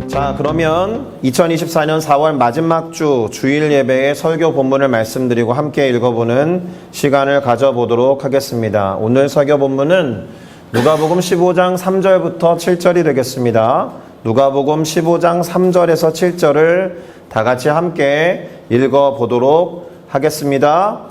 자, 그러면 2024년 4월 마지막 주 주일 예배의 설교 본문을 말씀드리고 함께 읽어보는 시간을 가져보도록 하겠습니다. 오늘 설교 본문은 누가복음 15장 3절부터 7절이 되겠습니다. 누가복음 15장 3절에서 7절을 다 같이 함께 읽어보도록 하겠습니다.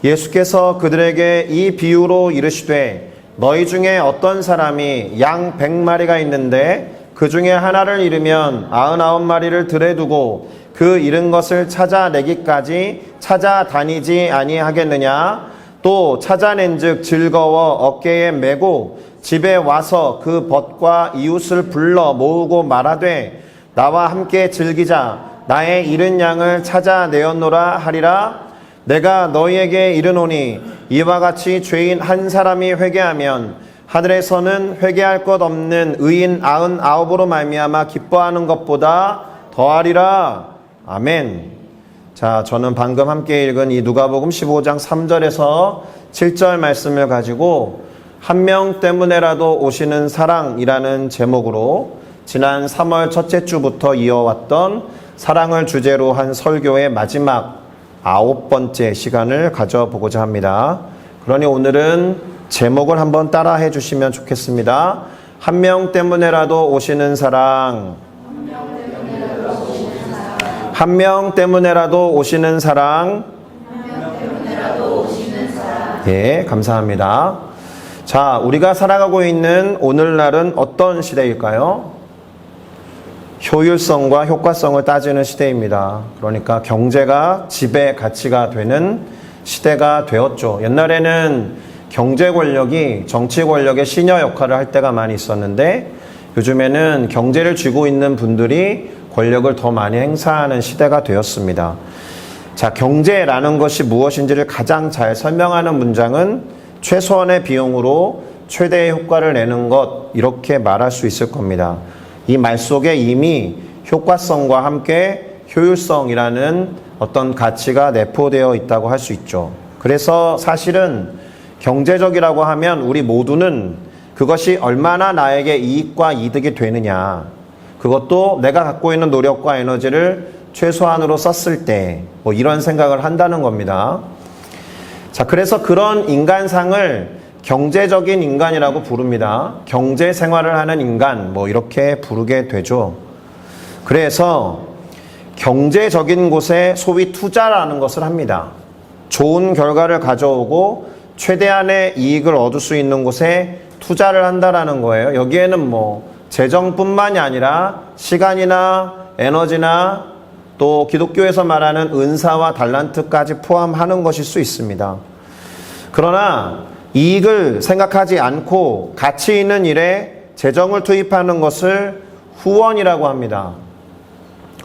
예수께서 그들에게 이 비유로 이르시되 너희 중에 어떤 사람이 양 100마리가 있는데 그 중에 하나를 잃으면 99마리를 들에 두고 그 잃은 것을 찾아내기까지 찾아다니지 아니하겠느냐. 또 찾아낸즉 즐거워 어깨에 메고 집에 와서 그 벗과 이웃을 불러 모으고 말하되 나와 함께 즐기자. 나의 잃은 양을 찾아내었노라 하리라. 내가 너희에게 이르노니 이와 같이 죄인 한 사람이 회개하면 하늘에서는 회개할 것 없는 의인 99으로 말미암아 기뻐하는 것보다 더하리라. 아멘. 자, 저는 방금 함께 읽은 이 누가복음 15장 3절에서 7절 말씀을 가지고 한 명 때문에라도 오시는 사랑이라는 제목으로 지난 3월 첫째 주부터 이어왔던 사랑을 주제로 한 설교의 마지막 9번째 시간을 가져보고자 합니다. 그러니 오늘은 제목을 한번 따라해 주시면 좋겠습니다. 한 명 때문에라도 오시는 사랑. 한 명 때문에라도 오시는 사랑. 예, 감사합니다. 자, 우리가 살아가고 있는 오늘날은 어떤 시대일까요? 효율성과 효과성을 따지는 시대입니다. 그러니까 경제가 지배 가치가 되는 시대가 되었죠. 옛날에는 경제 권력이 정치 권력의 시녀 역할을 할 때가 많이 있었는데 요즘에는 경제를 쥐고 있는 분들이 권력을 더 많이 행사하는 시대가 되었습니다. 자, 경제라는 것이 무엇인지를 가장 잘 설명하는 문장은 최소한의 비용으로 최대의 효과를 내는 것, 이렇게 말할 수 있을 겁니다. 이 말 속에 이미 효과성과 함께 효율성이라는 어떤 가치가 내포되어 있다고 할 수 있죠. 그래서 사실은 경제적이라고 하면 우리 모두는 그것이 얼마나 나에게 이익과 이득이 되느냐, 그것도 내가 갖고 있는 노력과 에너지를 최소한으로 썼을 때 뭐 이런 생각을 한다는 겁니다. 자, 그래서 그런 인간상을 경제적인 인간이라고 부릅니다. 경제 생활을 하는 인간, 뭐 이렇게 부르게 되죠. 그래서 경제적인 곳에 소위 투자라는 것을 합니다. 좋은 결과를 가져오고 최대한의 이익을 얻을 수 있는 곳에 투자를 한다라는 거예요. 여기에는 뭐 재정뿐만이 아니라 시간이나 에너지나 또 기독교에서 말하는 은사와 달란트까지 포함하는 것일 수 있습니다. 그러나 이익을 생각하지 않고 가치 있는 일에 재정을 투입하는 것을 후원이라고 합니다.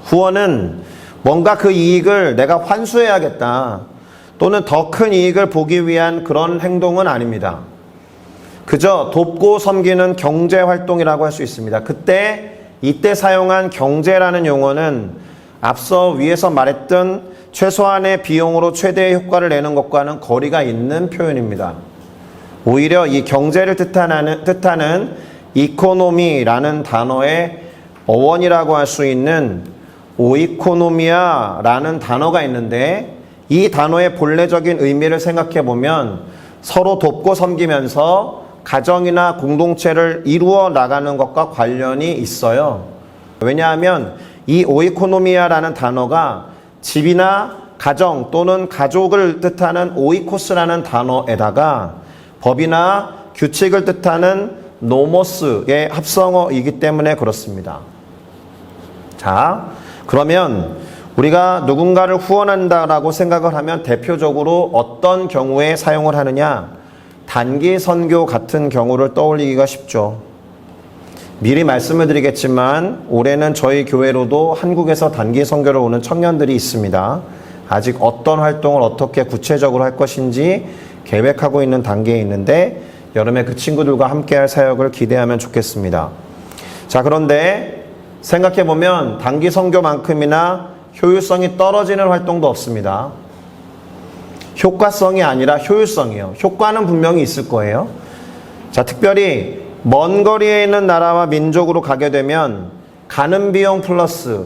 후원은 뭔가 그 이익을 내가 환수해야겠다, 또는 더 큰 이익을 보기 위한 그런 행동은 아닙니다. 그저 돕고 섬기는 경제활동이라고 할 수 있습니다. 이때 사용한 경제라는 용어는 앞서 위에서 말했던 최소한의 비용으로 최대의 효과를 내는 것과는 거리가 있는 표현입니다. 오히려 이 경제를 뜻하는 이코노미라는 단어의 어원이라고 할 수 있는 오이코노미아라는 단어가 있는데, 이 단어의 본래적인 의미를 생각해 보면 서로 돕고 섬기면서 가정이나 공동체를 이루어 나가는 것과 관련이 있어요. 왜냐하면 이 오이코노미아라는 단어가 집이나 가정 또는 가족을 뜻하는 오이코스라는 단어에다가 법이나 규칙을 뜻하는 노모스의 합성어이기 때문에 그렇습니다. 자, 그러면 우리가 누군가를 후원한다라고 생각을 하면 대표적으로 어떤 경우에 사용을 하느냐? 단기 선교 같은 경우를 떠올리기가 쉽죠. 미리 말씀을 드리겠지만 올해는 저희 교회로도 한국에서 단기 선교를 오는 청년들이 있습니다. 아직 어떤 활동을 어떻게 구체적으로 할 것인지 계획하고 있는 단계에 있는데 여름에 그 친구들과 함께할 사역을 기대하면 좋겠습니다. 자, 그런데 생각해보면 단기 선교만큼이나 효율성이 떨어지는 활동도 없습니다. 효과성이 아니라 효율성이에요. 효과는 분명히 있을 거예요. 자, 특별히 먼 거리에 있는 나라와 민족으로 가게 되면 가는 비용 플러스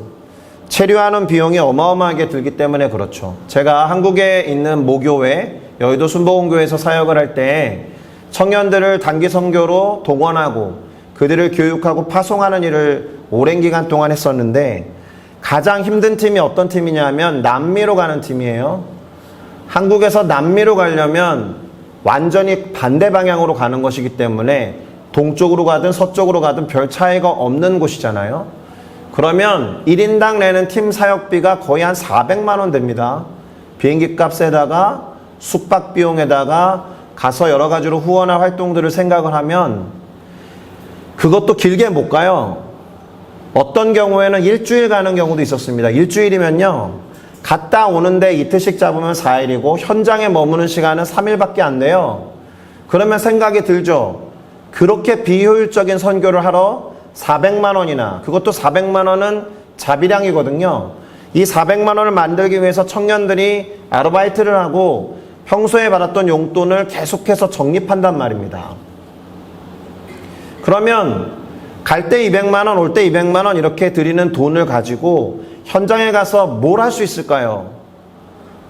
체류하는 비용이 어마어마하게 들기 때문에 그렇죠. 제가 한국에 있는 모교회, 여의도 순복음교회에서 사역을 할 때 청년들을 단기 선교로 동원하고 그들을 교육하고 파송하는 일을 오랜 기간 동안 했었는데 가장 힘든 팀이 어떤 팀이냐면 남미로 가는 팀이에요. 한국에서 남미로 가려면 완전히 반대 방향으로 가는 것이기 때문에 동쪽으로 가든 서쪽으로 가든 별 차이가 없는 곳이잖아요. 그러면 1인당 내는 팀 사역비가 거의 한 400만 원 됩니다. 비행기 값에다가 숙박 비용에다가 가서 여러 가지로 후원할 활동들을 생각을 하면 그것도 길게 못 가요. 어떤 경우에는 일주일 가는 경우도 있었습니다. 일주일이면요, 갔다 오는데 이틀씩 잡으면 4일이고 현장에 머무는 시간은 3일밖에 안 돼요. 그러면 생각이 들죠. 그렇게 비효율적인 선교를 하러 400만 원이나, 그것도 400만 원은 자비량이거든요. 이 400만 원을 만들기 위해서 청년들이 아르바이트를 하고 평소에 받았던 용돈을 계속해서 적립한단 말입니다. 그러면 갈 때 200만 원, 올 때 200만 원 이렇게 드리는 돈을 가지고 현장에 가서 뭘 할 수 있을까요?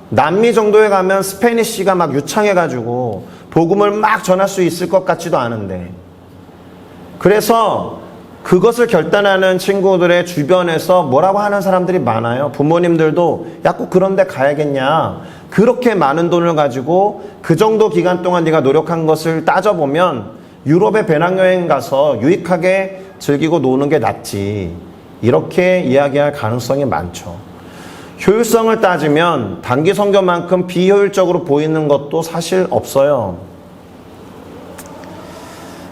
남미 정도에 가면 스페니쉬가 막 유창해가지고 복음을 막 전할 수 있을 것 같지도 않은데, 그래서 그것을 결단하는 친구들의 주변에서 뭐라고 하는 사람들이 많아요. 부모님들도 야, 꼭 그런 데 가야겠냐. 그렇게 많은 돈을 가지고 그 정도 기간 동안 네가 노력한 것을 따져보면 유럽에 배낭여행 가서 유익하게 즐기고 노는 게 낫지. 이렇게 이야기할 가능성이 많죠. 효율성을 따지면 단기 선교만큼 비효율적으로 보이는 것도 사실 없어요.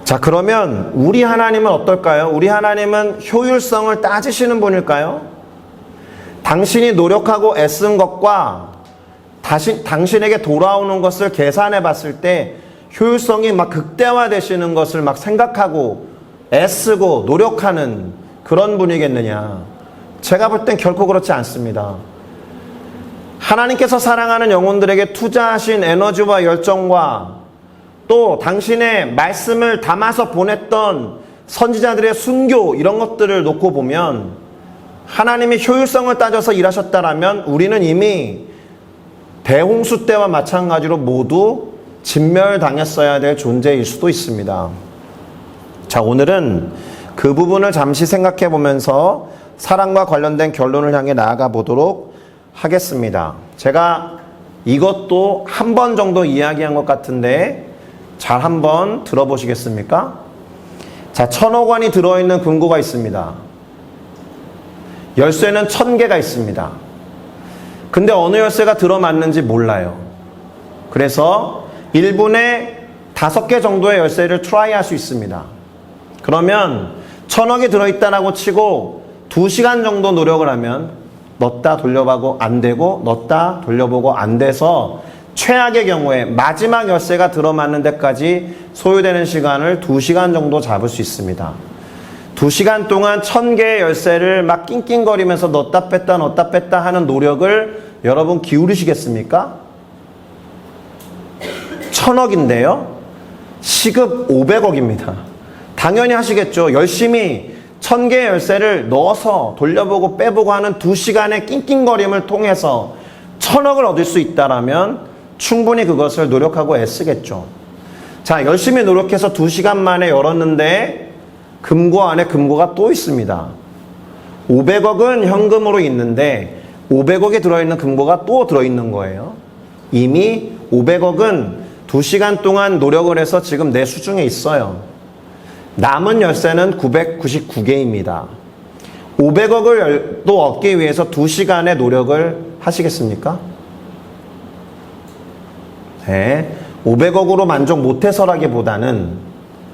자, 그러면 우리 하나님은 어떨까요? 우리 하나님은 효율성을 따지시는 분일까요? 당신이 노력하고 애쓴 것과 당신에게 돌아오는 것을 계산해 봤을 때 효율성이 막 극대화되시는 것을 막 생각하고 애쓰고 노력하는 그런 분이겠느냐? 제가 볼 땐 결코 그렇지 않습니다. 하나님께서 사랑하는 영혼들에게 투자하신 에너지와 열정과 또 당신의 말씀을 담아서 보냈던 선지자들의 순교, 이런 것들을 놓고 보면 하나님이 효율성을 따져서 일하셨다라면 우리는 이미 대홍수 때와 마찬가지로 모두 진멸당했어야 될 존재일 수도 있습니다. 자, 오늘은 그 부분을 잠시 생각해 보면서 사랑과 관련된 결론을 향해 나아가 보도록 하겠습니다. 제가 이것도 한 번 정도 이야기한 것 같은데 잘 한번 들어보시겠습니까? 자, 1000억 원이 들어있는 금고가 있습니다. 열쇠는 1000개가 있습니다. 근데 어느 열쇠가 들어맞는지 몰라요. 그래서 1분에 5개 정도의 열쇠를 트라이 할 수 있습니다. 그러면 1000억이 들어있다라고 치고 2시간 정도 노력을 하면 넣었다 돌려보고 안 되고 넣었다 돌려보고 안 돼서 최악의 경우에 마지막 열쇠가 들어맞는 데까지 소요되는 시간을 2시간 정도 잡을 수 있습니다. 2시간 동안 1000개의 열쇠를 막 낑낑거리면서 넣었다 뺐다 하는 노력을 여러분 기울이시겠습니까? 1000억인데요. 시급 500억입니다. 당연히 하시겠죠. 열심히 1000개의 열쇠를 넣어서 돌려보고 빼보고 하는 2시간의 낑낑거림을 통해서 1000억을 얻을 수 있다라면 충분히 그것을 노력하고 애쓰겠죠. 자, 열심히 노력해서 2시간 만에 열었는데 금고 안에 금고가 또 있습니다. 500억은 현금으로 있는데 500억이 들어있는 금고가 또 들어있는 거예요. 이미 500억은 2시간 동안 노력을 해서 지금 내 수중에 있어요. 남은 열쇠는 999개입니다. 500억을 또 얻기 위해서 2시간의 노력을 하시겠습니까? 네. 500억으로 만족 못해서라기보다는,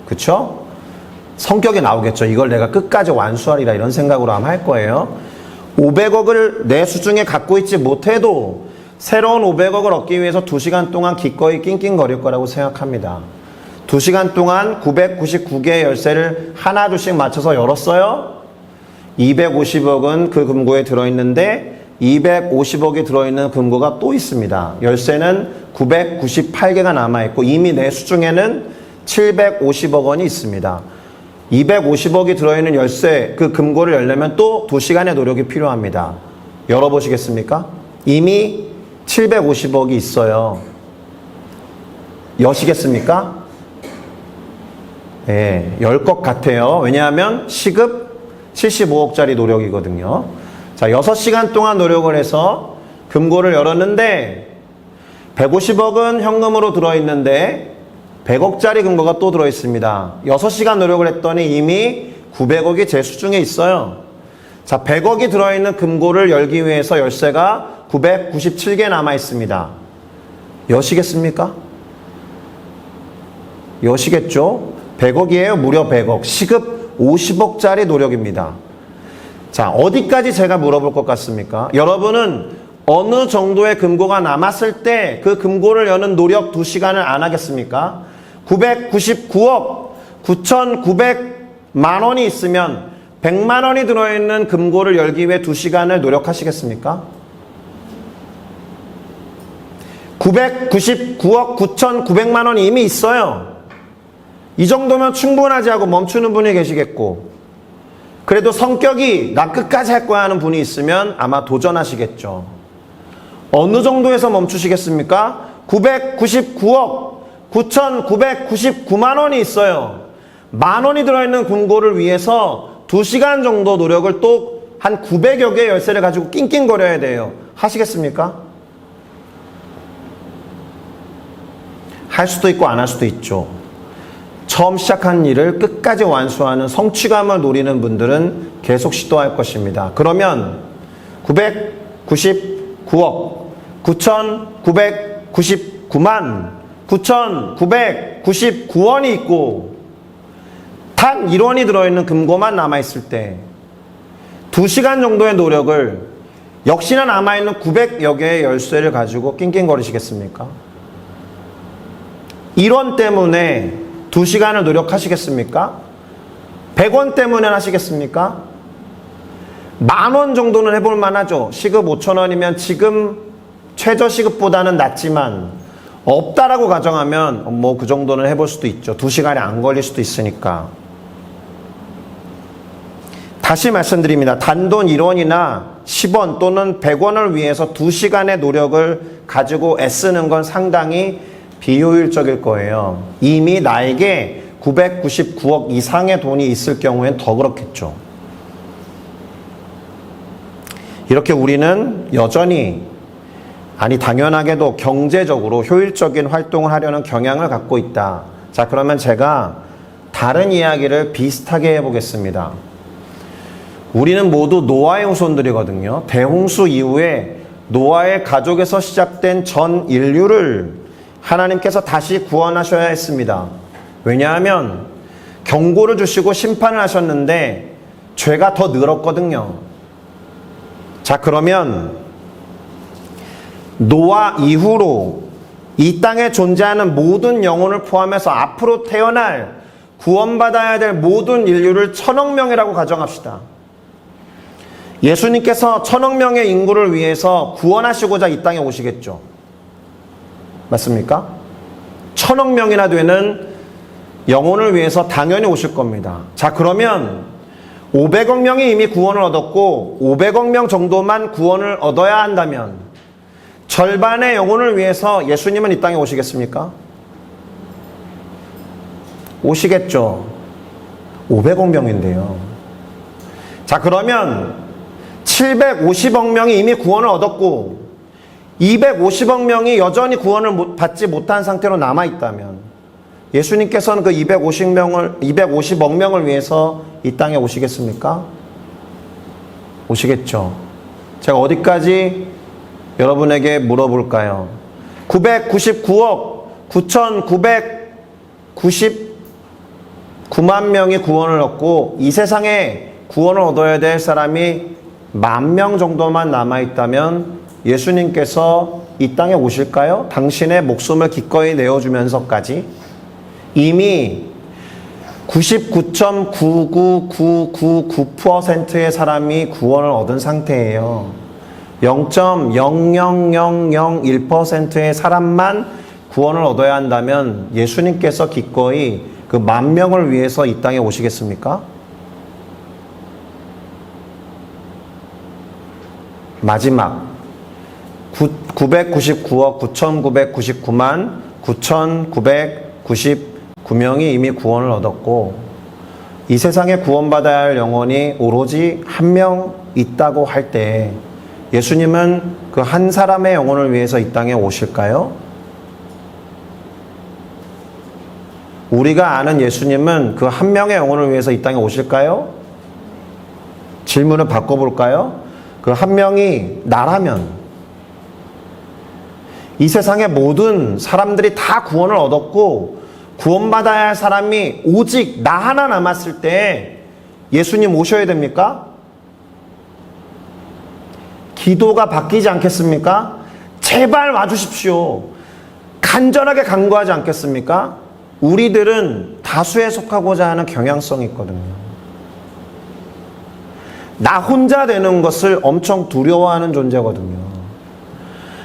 그쵸? 성격이 나오겠죠. 이걸 내가 끝까지 완수하리라 이런 생각으로 아마 할 거예요. 500억을 내 수중에 갖고 있지 못해도 새로운 500억을 얻기 위해서 2시간 동안 기꺼이 낑낑거릴 거라고 생각합니다. 2시간 동안 999개의 열쇠를 하나 둘씩 맞춰서 열었어요. 250억은 그 금고에 들어있는데 250억이 들어있는 금고가 또 있습니다. 열쇠는 998개가 남아있고 이미 내수 중에는 750억 원이 있습니다. 250억이 들어있는 열쇠, 그 금고를 열려면 또 2시간의 노력이 필요합니다. 열어보시겠습니까? 이미 750억이 있어요. 여시겠습니까? 예, 열 것 같아요. 왜냐하면 시급 75억짜리 노력이거든요. 자, 6시간 동안 노력을 해서 금고를 열었는데 150억은 현금으로 들어있는데 100억짜리 금고가 또 들어있습니다. 6시간 노력을 했더니 이미 900억이 제 수중에 있어요. 자, 100억이 들어있는 금고를 열기 위해서 열쇠가 997개 남아있습니다. 여시겠습니까? 여시겠죠? 100억이에요. 무려 100억. 시급 50억짜리 노력입니다. 자, 어디까지 제가 물어볼 것 같습니까? 여러분은 어느 정도의 금고가 남았을 때 그 금고를 여는 노력 2시간을 안 하겠습니까? 999억 9,900만 원이 있으면 100만 원이 들어있는 금고를 열기 위해 2시간을 노력하시겠습니까? 999억 9,900만 원이 이미 있어요. 이 정도면 충분하지 하고 멈추는 분이 계시겠고, 그래도 성격이 나 끝까지 할 거야 하는 분이 있으면 아마 도전하시겠죠. 어느 정도에서 멈추시겠습니까? 999억 9,999만 원이 있어요. 만 원이 들어있는 금고를 위해서 2시간 정도 노력을 또 한 900여 개의 열쇠를 가지고 낑낑거려야 돼요. 하시겠습니까? 할 수도 있고 안 할 수도 있죠. 처음 시작한 일을 끝까지 완수하는 성취감을 노리는 분들은 계속 시도할 것입니다. 그러면 999억 9,999만 9,999원이 있고 단 1원이 들어있는 금고만 남아있을 때 2시간 정도의 노력을 역시나 남아있는 900여 개의 열쇠를 가지고 낑낑거리시겠습니까? 1원 때문에 2시간을 노력하시겠습니까? 100원 때문에 하시겠습니까? 만원 정도는 해볼 만하죠. 시급 5,000원이면 지금 최저시급보다는 낮지만 없다라고 가정하면 뭐 그 정도는 해볼 수도 있죠. 2시간이 안 걸릴 수도 있으니까. 다시 말씀드립니다. 단돈 1원이나 10원 또는 100원을 위해서 2시간의 노력을 가지고 애쓰는 건 상당히 비효율적일 거예요. 이미 나에게 999억 이상의 돈이 있을 경우엔 더 그렇겠죠. 이렇게 우리는 여전히, 아니 당연하게도 경제적으로 효율적인 활동을 하려는 경향을 갖고 있다. 자, 그러면 제가 다른 이야기를 비슷하게 해보겠습니다. 우리는 모두 노아의 후손들이거든요. 대홍수 이후에 노아의 가족에서 시작된 전 인류를 하나님께서 다시 구원하셔야 했습니다. 왜냐하면 경고를 주시고 심판을 하셨는데 죄가 더 늘었거든요. 자, 그러면 노아 이후로 이 땅에 존재하는 모든 영혼을 포함해서 앞으로 태어날 구원받아야 될 모든 인류를 1,000억 명이라고 가정합시다. 예수님께서 1,000억 명의 인구를 위해서 구원하시고자 이 땅에 오시겠죠. 맞습니까? 1,000억 명이나 되는 영혼을 위해서 당연히 오실 겁니다. 자, 그러면 500억 명이 이미 구원을 얻었고 500억 명 정도만 구원을 얻어야 한다면 절반의 영혼을 위해서 예수님은 이 땅에 오시겠습니까? 오시겠죠. 500억 명인데요. 자, 그러면 750억 명이 이미 구원을 얻었고 250억 명이 여전히 구원을 받지 못한 상태로 남아있다면 예수님께서는 그 250억 명을 위해서 이 땅에 오시겠습니까? 오시겠죠. 제가 어디까지 여러분에게 물어볼까요? 999억 9,999만 명이 구원을 얻고 이 세상에 구원을 얻어야 될 사람이 10,000명 정도만 남아있다면 예수님께서 이 땅에 오실까요? 당신의 목숨을 기꺼이 내어주면서까지 이미 99.99999%의 사람이 구원을 얻은 상태예요. 0.00001%의 사람만 구원을 얻어야 한다면 예수님께서 기꺼이 그 10,000명을 위해서 이 땅에 오시겠습니까? 마지막 999억 9,999만 9,999명이 이미 구원을 얻었고, 이 세상에 구원받아야 할 영혼이 오로지 한 명 있다고 할 때 예수님은 그 한 사람의 영혼을 위해서 이 땅에 오실까요? 우리가 아는 예수님은 그 한 명의 영혼을 위해서 이 땅에 오실까요? 질문을 바꿔볼까요? 그 한 명이 나라면, 이 세상의 모든 사람들이 다 구원을 얻었고 구원받아야 할 사람이 오직 나 하나 남았을 때 예수님 오셔야 됩니까? 기도가 바뀌지 않겠습니까? 제발 와주십시오. 간절하게 간구하지 않겠습니까? 우리들은 다수에 속하고자 하는 경향성이 있거든요. 나 혼자 되는 것을 엄청 두려워하는 존재거든요.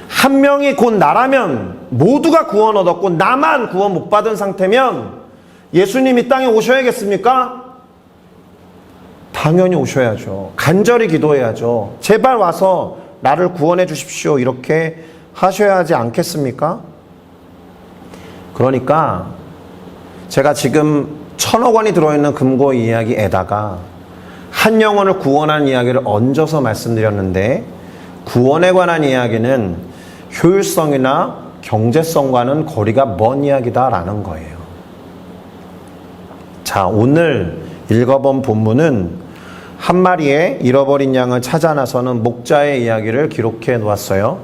한 명이 곧 나라면, 모두가 구원 얻었고 나만 구원 못 받은 상태면 예수님 이 땅에 오셔야겠습니까? 당연히 오셔야죠. 간절히 기도해야죠. 제발 와서 나를 구원해 주십시오. 이렇게 하셔야 하지 않겠습니까? 그러니까 제가 지금 1,000억 원이 들어있는 금고 이야기에다가 한 영혼을 구원한 이야기를 얹어서 말씀드렸는데, 구원에 관한 이야기는 효율성이나 경제성과는 거리가 먼 이야기다라는 거예요. 자, 오늘 읽어본 본문은 한 마리의 잃어버린 양을 찾아 나서는 목자의 이야기를 기록해 놓았어요.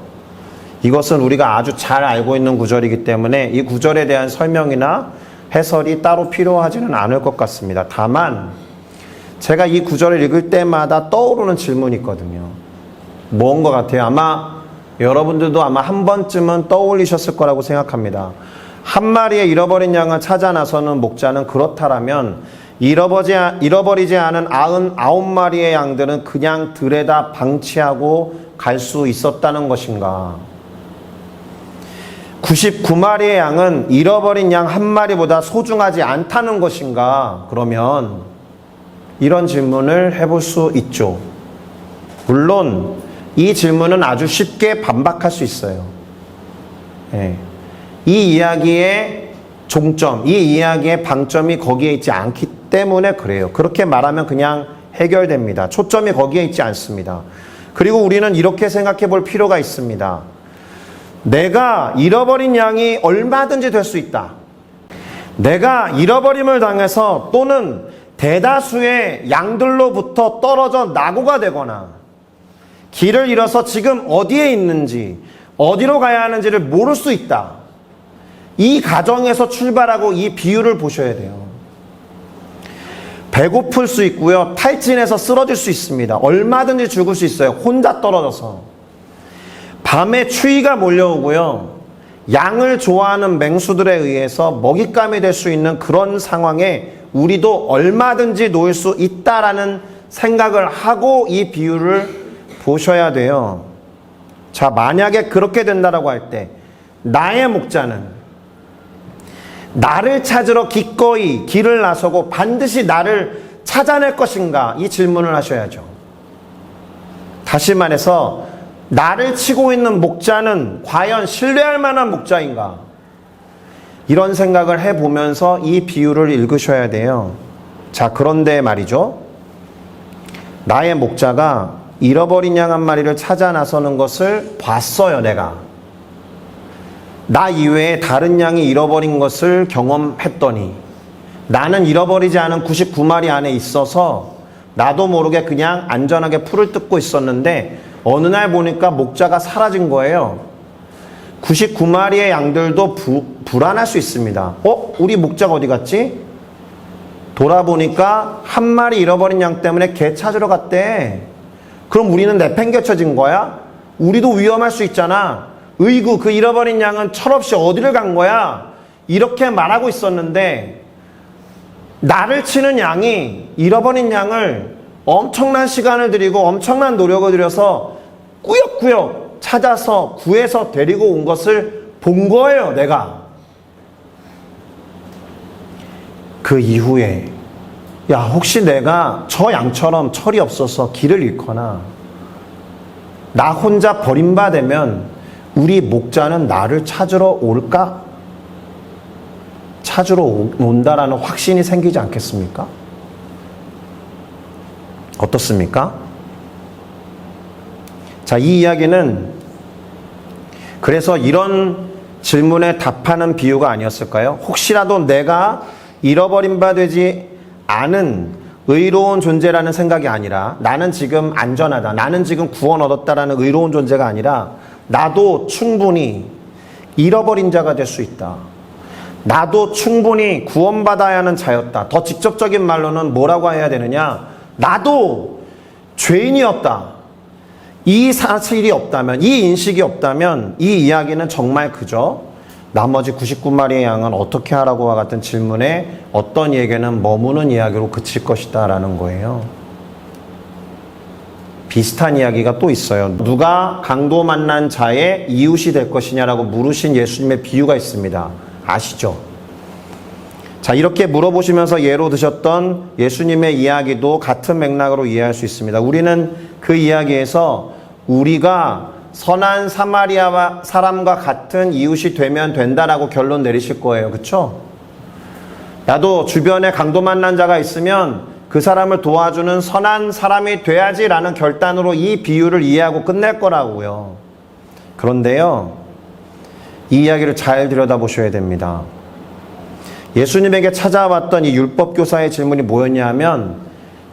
이것은 우리가 아주 잘 알고 있는 구절이기 때문에 이 구절에 대한 설명이나 해설이 따로 필요하지는 않을 것 같습니다. 다만 제가 이 구절을 읽을 때마다 떠오르는 질문이 있거든요. 뭔 것 같아요? 아마 여러분들도 아마 한 번쯤은 떠올리셨을 거라고 생각합니다. 한 마리의 잃어버린 양을 찾아 나서는 목자는 그렇다라면 잃어버리지 않은 99마리의 양들은 그냥 들에다 방치하고 갈 수 있었다는 것인가? 99마리의 양은 잃어버린 양 한 마리보다 소중하지 않다는 것인가? 그러면 이런 질문을 해볼 수 있죠. 물론 이 질문은 아주 쉽게 반박할 수 있어요. 이 이야기의 종점, 이 이야기의 방점이 거기에 있지 않기 때문에 그래요. 그렇게 말하면 그냥 해결됩니다. 초점이 거기에 있지 않습니다. 그리고 우리는 이렇게 생각해 볼 필요가 있습니다. 내가 잃어버린 양이 얼마든지 될 수 있다. 내가 잃어버림을 당해서 또는 대다수의 양들로부터 떨어져 낙오가 되거나 길을 잃어서 지금 어디에 있는지, 어디로 가야 하는지를 모를 수 있다. 이 가정에서 출발하고 이 비유를 보셔야 돼요. 배고플 수 있고요. 탈진해서 쓰러질 수 있습니다. 얼마든지 죽을 수 있어요. 혼자 떨어져서. 밤에 추위가 몰려오고요. 양을 좋아하는 맹수들에 의해서 먹잇감이 될 수 있는 그런 상황에 우리도 얼마든지 놓일 수 있다라는 생각을 하고 이 비유를 보셔야 돼요. 자, 만약에 그렇게 된다라고 할 때 나의 목자는 나를 찾으러 기꺼이 길을 나서고 반드시 나를 찾아낼 것인가? 이 질문을 하셔야죠. 다시 말해서 나를 치고 있는 목자는 과연 신뢰할 만한 목자인가? 이런 생각을 해보면서 이 비유를 읽으셔야 돼요. 자, 그런데 말이죠. 나의 목자가 잃어버린 양 한 마리를 찾아 나서는 것을 봤어요, 내가. 나 이외에 다른 양이 잃어버린 것을 경험했더니 나는 잃어버리지 않은 99마리 안에 있어서 나도 모르게 그냥 안전하게 풀을 뜯고 있었는데 어느 날 보니까 목자가 사라진 거예요. 99마리의 양들도 불안할 수 있습니다. 우리 목자가 어디 갔지? 돌아보니까 한 마리 잃어버린 양 때문에 개 찾으러 갔대. 그럼 우리는 내팽개쳐진 거야? 우리도 위험할 수 있잖아. 으이구, 그 잃어버린 양은 철없이 어디를 간 거야? 이렇게 말하고 있었는데 나를 치는 양이 잃어버린 양을 엄청난 시간을 들이고 엄청난 노력을 들여서 꾸역꾸역 찾아서 구해서 데리고 온 것을 본 거예요, 내가. 그 이후에 야, 혹시 내가 저 양처럼 철이 없어서 길을 잃거나 나 혼자 버림받으면 우리 목자는 나를 찾으러 올까? 찾으러 온다라는 확신이 생기지 않겠습니까? 어떻습니까? 자, 이 이야기는 그래서 이런 질문에 답하는 비유가 아니었을까요? 혹시라도 내가 잃어버린 바 되지 않은 의로운 존재라는 생각이 아니라 나는 지금 안전하다, 나는 지금 구원 얻었다라는 의로운 존재가 아니라 나도 충분히 잃어버린 자가 될 수 있다. 나도 충분히 구원받아야 하는 자였다. 더 직접적인 말로는 뭐라고 해야 되느냐? 나도 죄인이었다. 이 사실이 없다면, 이 인식이 없다면 이 이야기는 정말 그저 나머지 99마리의 양은 어떻게 하라고와 같은 질문에 어떤 이에게는 머무는 이야기로 그칠 것이다 라는 거예요. 비슷한 이야기가 또 있어요. 누가 강도 만난 자의 이웃이 될 것이냐라고 물으신 예수님의 비유가 있습니다. 아시죠? 자, 이렇게 물어보시면서 예로 드셨던 예수님의 이야기도 같은 맥락으로 이해할 수 있습니다. 우리는 그 이야기에서 우리가 선한 사마리아 사람과 같은 이웃이 되면 된다라고 결론 내리실 거예요. 그렇죠? 나도 주변에 강도 만난 자가 있으면 그 사람을 도와주는 선한 사람이 돼야지라는 결단으로 이 비유를 이해하고 끝낼 거라고요. 그런데요, 이 이야기를 잘 들여다보셔야 됩니다. 예수님에게 찾아왔던 이 율법교사의 질문이 뭐였냐 하면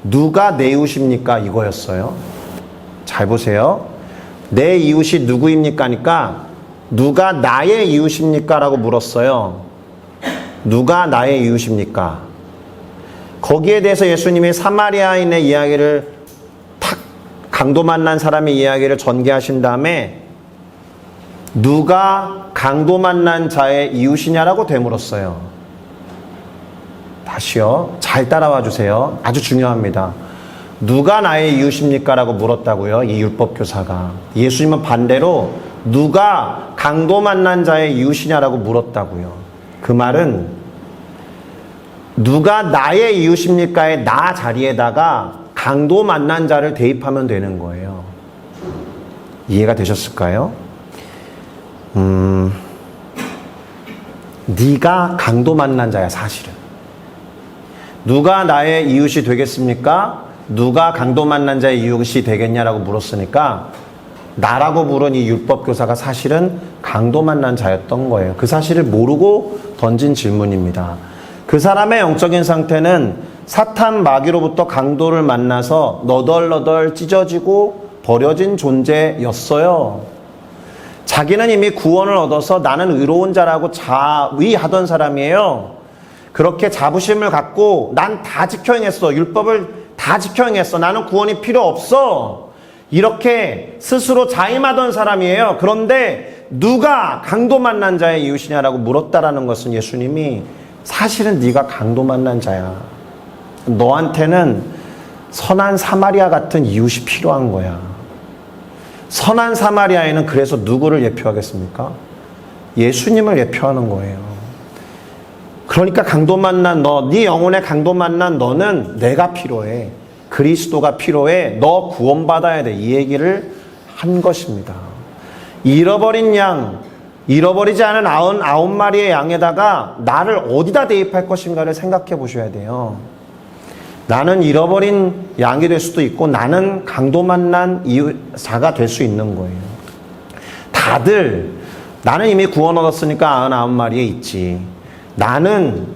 누가 내 이웃입니까? 이거였어요. 잘 보세요. 내 이웃이 누구입니까? 하니까 누가 나의 이웃입니까? 라고 물었어요. 누가 나의 이웃입니까? 거기에 대해서 예수님이 사마리아인의 이야기를 탁 강도 만난 사람의 이야기를 전개하신 다음에 누가 강도 만난 자의 이웃이냐라고 되물었어요. 다시요. 잘 따라와 주세요. 아주 중요합니다. 누가 나의 이웃입니까? 라고 물었다고요. 이 율법교사가. 예수님은 반대로 누가 강도 만난 자의 이웃이냐라고 물었다고요. 그 말은 누가 나의 이웃입니까의 나 자리에다가 강도 만난 자를 대입하면 되는 거예요. 이해가 되셨을까요? 네가 강도 만난 자야, 사실은. 누가 나의 이웃이 되겠습니까? 누가 강도 만난 자의 이웃이 되겠냐라고 물었으니까 나라고 부른 이 율법교사가 사실은 강도 만난 자였던 거예요. 그 사실을 모르고 던진 질문입니다. 그 사람의 영적인 상태는 사탄 마귀로부터 강도를 만나서 너덜너덜 찢어지고 버려진 존재였어요. 자기는 이미 구원을 얻어서 나는 의로운 자라고 자위하던 사람이에요. 그렇게 자부심을 갖고 난 다 지켜 행했어. 율법을 다 지켜 행했어. 나는 구원이 필요 없어. 이렇게 스스로 자임하던 사람이에요. 그런데 누가 강도 만난 자의 이웃이냐라고 물었다라는 것은 예수님이 사실은 네가 강도 만난 자야. 너한테는 선한 사마리아 같은 이웃이 필요한 거야. 선한 사마리아에는 그래서 누구를 예표하겠습니까? 예수님을 예표하는 거예요. 그러니까 강도 만난 너, 네 영혼의 강도 만난 너는 내가 필요해. 그리스도가 필요해. 너 구원받아야 돼. 이 얘기를 한 것입니다. 잃어버린 양, 잃어버리지 않은 99마리의 양에다가 나를 어디다 대입할 것인가를 생각해 보셔야 돼요. 나는 잃어버린 양이 될 수도 있고 나는 강도 만난 자가 될 수 있는 거예요. 다들 나는 이미 구원 얻었으니까 99마리에 있지. 나는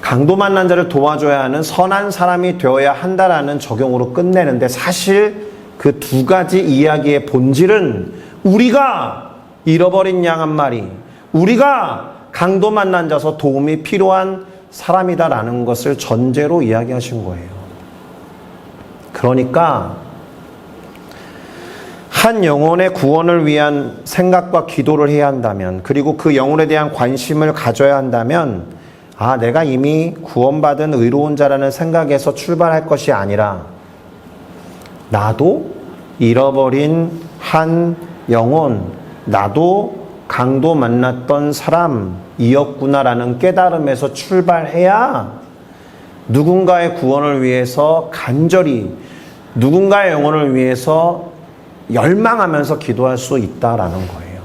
강도 만난 자를 도와줘야 하는 선한 사람이 되어야 한다라는 적용으로 끝내는데 사실 그 두 가지 이야기의 본질은 우리가 잃어버린 양 한 마리, 우리가 강도 만난 자서 도움이 필요한 사람이다라는 것을 전제로 이야기하신 거예요. 그러니까 한 영혼의 구원을 위한 생각과 기도를 해야 한다면, 그리고 그 영혼에 대한 관심을 가져야 한다면, 아, 내가 이미 구원받은 의로운 자라는 생각에서 출발할 것이 아니라 나도 잃어버린 한 영혼, 나도 강도 만났던 사람이었구나라는 깨달음에서 출발해야 누군가의 구원을 위해서 간절히 누군가의 영혼을 위해서 열망하면서 기도할 수 있다라는 거예요.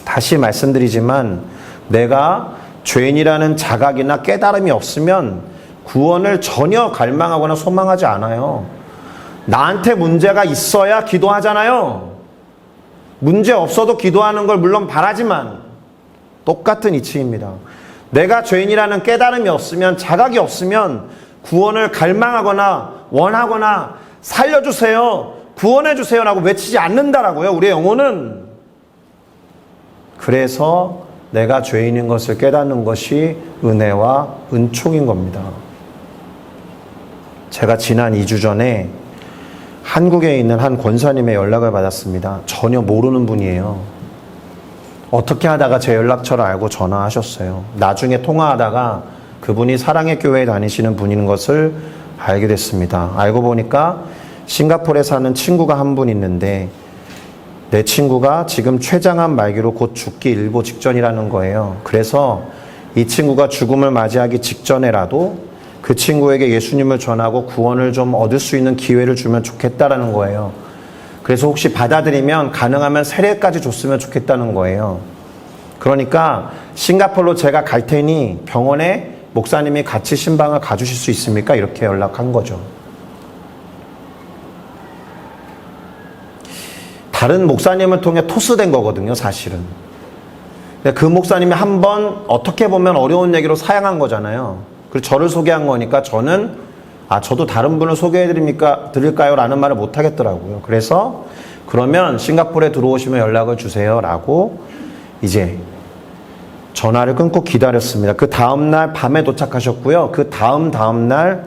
다시 말씀드리지만 내가 죄인이라는 자각이나 깨달음이 없으면 구원을 전혀 갈망하거나 소망하지 않아요. 나한테 문제가 있어야 기도하잖아요. 문제 없어도 기도하는 걸 물론 바라지만 똑같은 이치입니다. 내가 죄인이라는 깨달음이 없으면, 자각이 없으면 구원을 갈망하거나 원하거나 살려주세요, 구원해주세요 라고 외치지 않는다라고요. 우리의 영혼은. 그래서 내가 죄인인 것을 깨닫는 것이 은혜와 은총인 겁니다. 제가 지난 2주 전에 한국에 있는 한 권사님의 연락을 받았습니다. 전혀 모르는 분이에요. 어떻게 하다가 제 연락처를 알고 전화하셨어요. 나중에 통화하다가 그분이 사랑의 교회에 다니시는 분인 것을 알게 됐습니다. 알고 보니까 싱가포르에 사는 친구가 한 분 있는데 내 친구가 지금 췌장암 말기로 곧 죽기 일보 직전이라는 거예요. 그래서 이 친구가 죽음을 맞이하기 직전에라도 그 친구에게 예수님을 전하고 구원을 좀 얻을 수 있는 기회를 주면 좋겠다라는 거예요. 그래서 혹시 받아들이면 가능하면 세례까지 줬으면 좋겠다는 거예요. 그러니까 싱가포르로 제가 갈 테니 병원에 목사님이 같이 신방을 가주실 수 있습니까? 이렇게 연락한 거죠. 다른 목사님을 통해 토스된 거거든요, 사실은. 그 목사님이 한번 어떻게 보면 어려운 얘기로 사양한 거잖아요. 그리고 저를 소개한 거니까 저는 저도 다른 분을 드릴까요? 라는 말을 못 하겠더라고요. 그래서 그러면 싱가포르에 들어오시면 연락을 주세요 라고 이제 전화를 끊고 기다렸습니다. 그 다음날 밤에 도착하셨고요. 그 다음날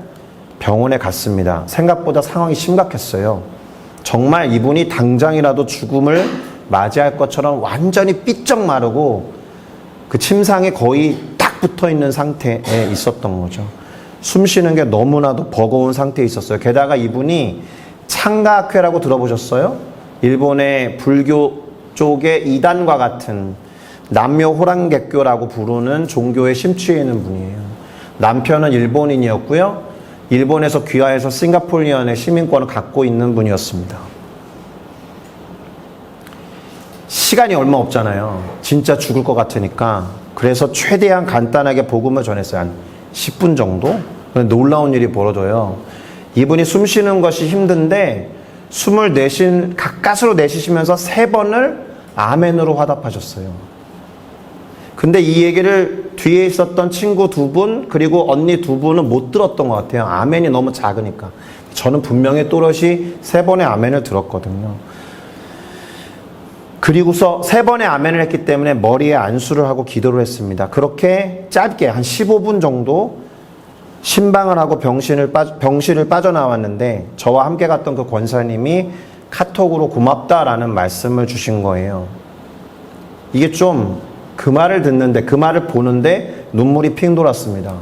병원에 갔습니다. 생각보다 상황이 심각했어요. 정말 이분이 당장이라도 죽음을 맞이할 것처럼 완전히 삐쩍 마르고 그 침상에 거의 딱 붙어 있는 상태에 있었던 거죠. 숨 쉬는 게 너무나도 버거운 상태에 있었어요. 게다가 이분이 창가학회라고 들어보셨어요? 일본의 불교 쪽의 이단과 같은 남묘 호랑객교라고 부르는 종교에 심취해 있는 분이에요. 남편은 일본인이었고요. 일본에서 귀화해서 싱가포르인의 시민권을 갖고 있는 분이었습니다. 시간이 얼마 없잖아요. 진짜 죽을 것 같으니까. 그래서 최대한 간단하게 복음을 전했어요. 한 10분 정도? 놀라운 일이 벌어져요. 이분이 숨 쉬는 것이 힘든데 숨을 가까스로 내쉬시면서 3번을 아멘으로 화답하셨어요. 근데 이 얘기를 뒤에 있었던 친구 2분 그리고 언니 2분은 못 들었던 것 같아요. 아멘이 너무 작으니까. 저는 분명히 또렷이 3번의 아멘을 들었거든요. 그리고서 3번의 아멘을 했기 때문에 머리에 안수를 하고 기도를 했습니다. 그렇게 짧게 한 15분 정도 신방을 하고 병실을 빠져나왔는데 저와 함께 갔던 그 권사님이 카톡으로 고맙다라는 말씀을 주신 거예요. 이게 좀 그 말을 듣는데, 그 말을 보는데 눈물이 핑 돌았습니다.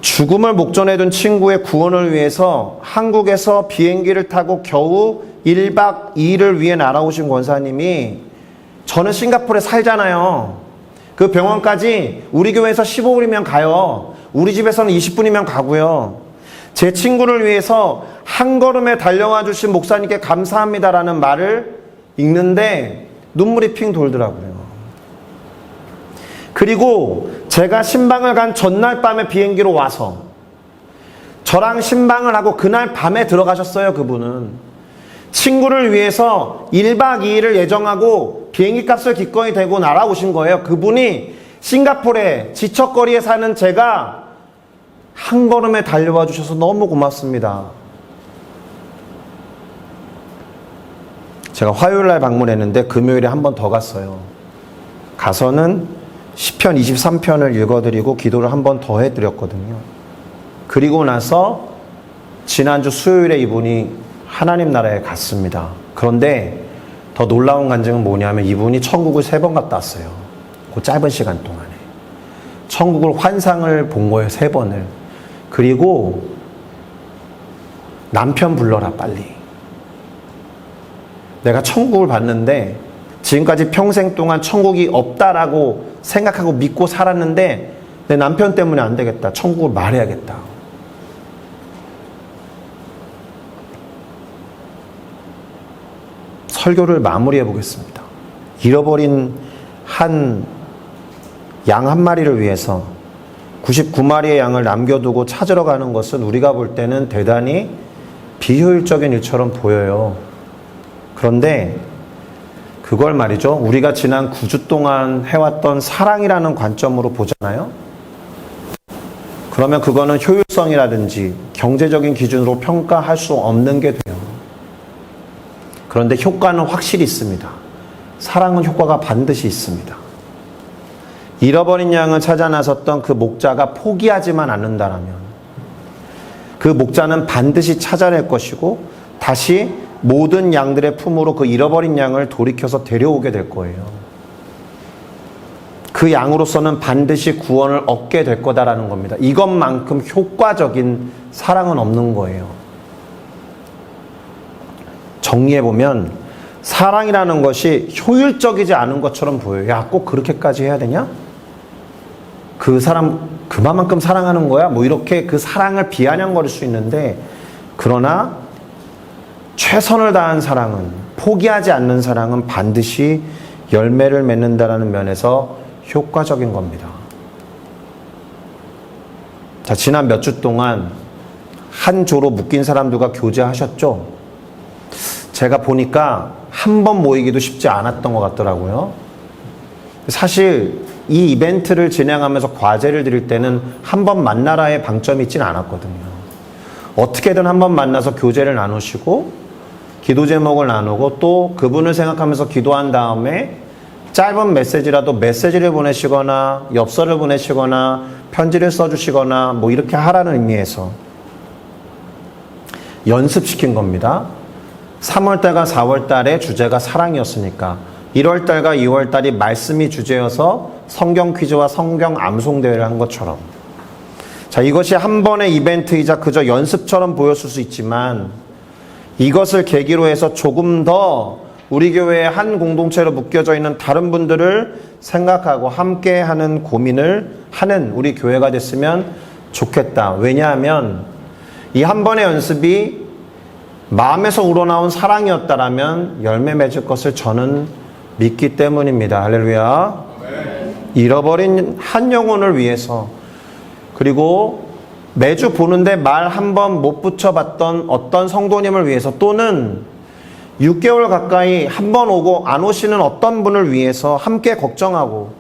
죽음을 목전에 둔 친구의 구원을 위해서 한국에서 비행기를 타고 겨우 1박 2일을 위해 날아오신 권사님이, 저는 싱가포르에 살잖아요. 그 병원까지 우리 교회에서 15분이면 가요. 우리 집에서는 20분이면 가고요. 제 친구를 위해서 한 걸음에 달려와 주신 목사님께 감사합니다라는 말을 읽는데 눈물이 핑 돌더라고요. 그리고 제가 신방을 간 전날 밤에 비행기로 와서 저랑 신방을 하고 그날 밤에 들어가셨어요. 그분은 친구를 위해서 1박 2일을 예정하고 비행기 값을 기꺼이 대고 날아오신 거예요. 그분이 싱가포르에 지척거리에 사는 제가 한 걸음에 달려와 주셔서 너무 고맙습니다. 제가 화요일날 방문했는데 금요일에 한 번 더 갔어요. 가서는 시편 23편을 읽어드리고 기도를 한 번 더 해드렸거든요. 그리고 나서 지난주 수요일에 이분이 하나님 나라에 갔습니다. 그런데 더 놀라운 간증은 뭐냐면 이분이 천국을 3번 갔다 왔어요. 그 짧은 시간 동안에. 천국을 환상을 본 거예요. 3번을. 그리고 남편 불러라 빨리. 내가 천국을 봤는데 지금까지 평생 동안 천국이 없다라고 생각하고 믿고 살았는데 내 남편 때문에 안 되겠다. 천국을 말해야겠다. 설교를 마무리해 보겠습니다. 잃어버린 양 한 마리를 위해서 99마리의 양을 남겨두고 찾으러 가는 것은 우리가 볼 때는 대단히 비효율적인 일처럼 보여요. 그런데 그걸 말이죠. 우리가 지난 9주 동안 해왔던 사랑이라는 관점으로 보잖아요. 그러면 그거는 효율성이라든지 경제적인 기준으로 평가할 수 없는 게 돼요. 그런데 효과는 확실히 있습니다. 사랑은 효과가 반드시 있습니다. 잃어버린 양을 찾아 나섰던 그 목자가 포기하지만 않는다라면 그 목자는 반드시 찾아낼 것이고 다시 모든 양들의 품으로 그 잃어버린 양을 돌이켜서 데려오게 될 거예요. 그 양으로서는 반드시 구원을 얻게 될 거다라는 겁니다. 이것만큼 효과적인 사랑은 없는 거예요. 정리해보면 사랑이라는 것이 효율적이지 않은 것처럼 보여요. 야, 꼭 그렇게까지 해야 되냐? 그 사람 그만큼 사랑하는 거야? 뭐 이렇게 그 사랑을 비아냥거릴 수 있는데, 그러나 최선을 다한 사랑은, 포기하지 않는 사랑은 반드시 열매를 맺는다라는 면에서 효과적인 겁니다. 자, 지난 몇 주 동안 한 조로 묶인 사람들과 교제하셨죠? 제가 보니까 한 번 모이기도 쉽지 않았던 것 같더라고요. 사실 이 이벤트를 진행하면서 과제를 드릴 때는 한 번 만나라의 방점이 있진 않았거든요. 어떻게든 한 번 만나서 교제를 나누시고 기도 제목을 나누고 또 그분을 생각하면서 기도한 다음에 짧은 메시지라도 메시지를 보내시거나 엽서를 보내시거나 편지를 써주시거나 뭐 이렇게 하라는 의미에서 연습시킨 겁니다. 3월달과 4월달의 주제가 사랑이었으니까 1월달과 2월달이 말씀이 주제여서 성경 퀴즈와 성경 암송대회를 한 것처럼, 자, 이것이 한 번의 이벤트이자 그저 연습처럼 보였을 수 있지만 이것을 계기로 해서 조금 더 우리 교회의 한 공동체로 묶여져 있는 다른 분들을 생각하고 함께하는 고민을 하는 우리 교회가 됐으면 좋겠다. 왜냐하면 이 한 번의 연습이 마음에서 우러나온 사랑이었다라면 열매 맺을 것을 저는 믿기 때문입니다. 할렐루야. 잃어버린 한 영혼을 위해서, 그리고 매주 보는데 말 한 번 못 붙여봤던 어떤 성도님을 위해서, 또는 6개월 가까이 한 번 오고 안 오시는 어떤 분을 위해서 함께 걱정하고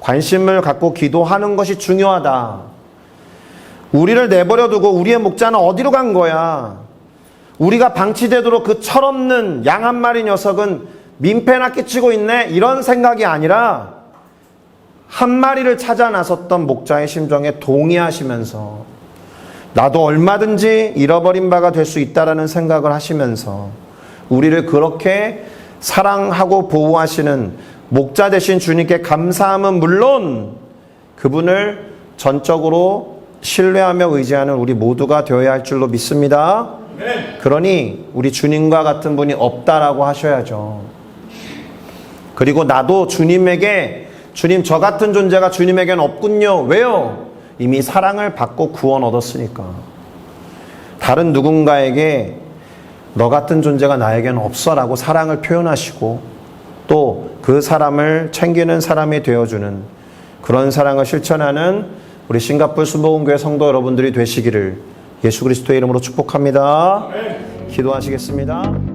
관심을 갖고 기도하는 것이 중요하다. 우리를 내버려 두고 우리의 목자는 어디로 간 거야? 우리가 방치되도록 그 철없는 양 한 마리 녀석은 민폐나 끼치고 있네, 이런 생각이 아니라 한 마리를 찾아 나섰던 목자의 심정에 동의하시면서 나도 얼마든지 잃어버린 바가 될 수 있다라는 생각을 하시면서 우리를 그렇게 사랑하고 보호하시는 목자 되신 주님께 감사함은 물론 그분을 전적으로 신뢰하며 의지하는 우리 모두가 되어야 할 줄로 믿습니다. 그러니 우리 주님과 같은 분이 없다라고 하셔야죠. 그리고 나도 주님에게, 주님 저 같은 존재가 주님에게는 없군요. 왜요? 이미 사랑을 받고 구원 얻었으니까. 다른 누군가에게 너 같은 존재가 나에게는 없어라고 사랑을 표현하시고 또 그 사람을 챙기는 사람이 되어주는 그런 사랑을 실천하는 우리 싱가포르 순복음교회 성도 여러분들이 되시기를 예수 그리스도의 이름으로 축복합니다. 기도하시겠습니다.